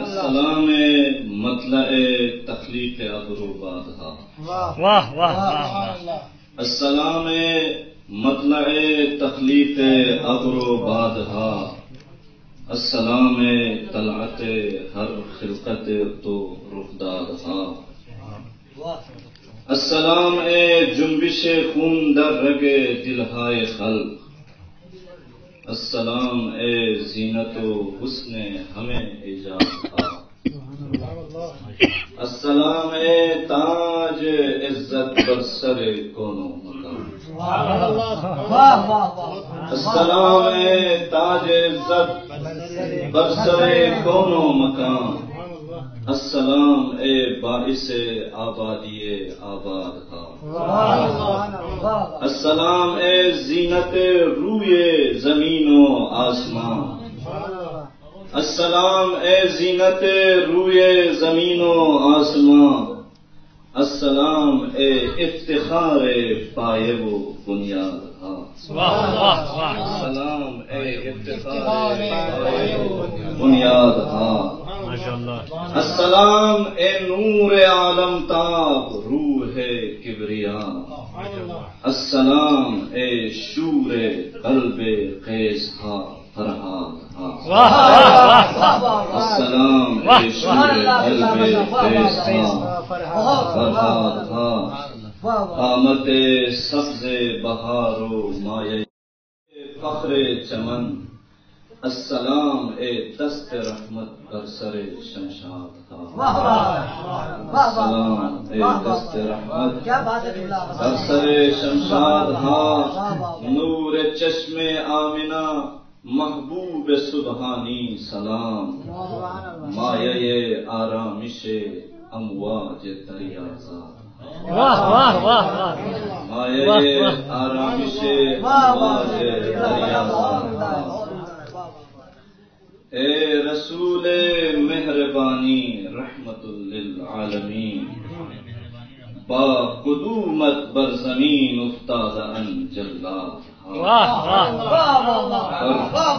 السلام مطلع تخلیق ابر و بادھا. واہ واہ واہ. السلام مطلع تخلیق ابر و بادھا. السلام طلعت ہر خلقت تو رخداد ہا. السلام جنبش خون در رگ دلہائے خلق. السلام زینت و حسن ہمیں ایجاد ہا. السلام تاج عزت بر سر کون و مکان. السلام تاج عزت بر سر کون و مکان. السلام باعث آبادی آباد ہا. السلام زینت روئے زمین و آسمان. السلام زینت روئے زمین و آسمان. السلام افتخار پائے و بنیاد ہا. السلام افتخار پائے و بنیاد ہا. السلام نور عالم تاب روح کبریا. السلام شور قلب قیس ہا فرحاد ہا. السلام شور قلب قیس ہا فرحاد ہا. قامت سبز بہار و مایہ فخر چمن. السلام دست رحمت بر سر شمشاد ہا. السلام دست رحمت بر سر شمشاد ہا. نور چشم آمنہ محبوب سبحانی سلام. مایہ آرامش امواج دریا زاد. مایہ آرامش امواج دریا زاد. اے رسول مہربانی رحمت للعالمین. با قدومت بر زمین افتاد ان جلاد.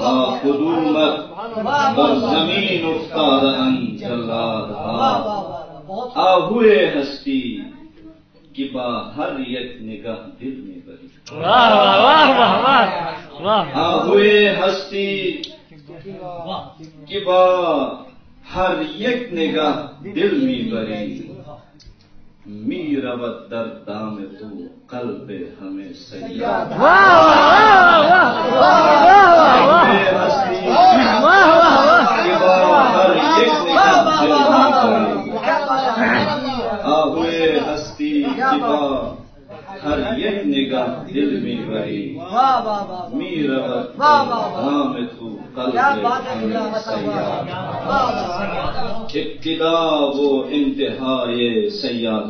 با قدومت بر زمین افتاد ان جلاد. آہوئے ہستی کہ با ہر یک نگاہ دل میں بری. آہوئے ہستی کہ با ہر یک نگاہ دل می بری. می رود در دام تو قلب ہمیں سیاد. آہوئے ہستی کہ با ہر یک نگاہ دل می بری. آہوئے ہستی کہ با ہر یک نگاہ دل میں بری. می رود دام تو قلب ہمیں سیاد. ابتدا و انتہائے سیاد.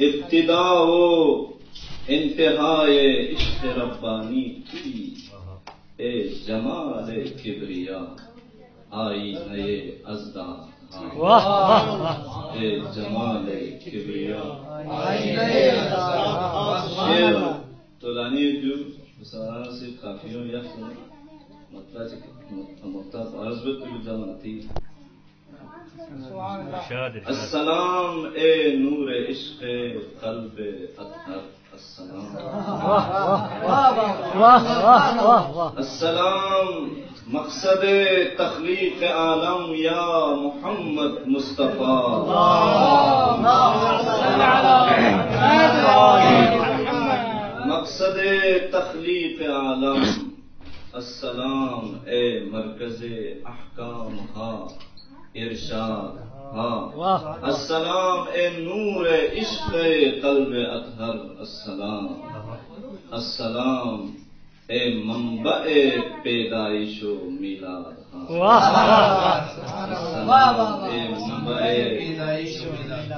ابتدا و انتہائے عشق ربانی کی. اے جمال کبریا آئی نئے ازداد. اے جمال کبریا آئی نئے ازداد. طولانی جو سارا سے کافیوں یا مطلب عرض بھی تو جماتی. السلام اے نور عشق قلب اطہر. السلام. السلام مقصد تخلیق عالم یا محمد مصطفیٰ. مقصد تخلیق عالم. السلام اے مرکز احکام ہا ارشاد ہا. السلام اے نور عشق قلب اطہر. السلام. السلام اے منبع پیدائش و میلاد ہا. السلام اے منبع پیدائش و میلاد.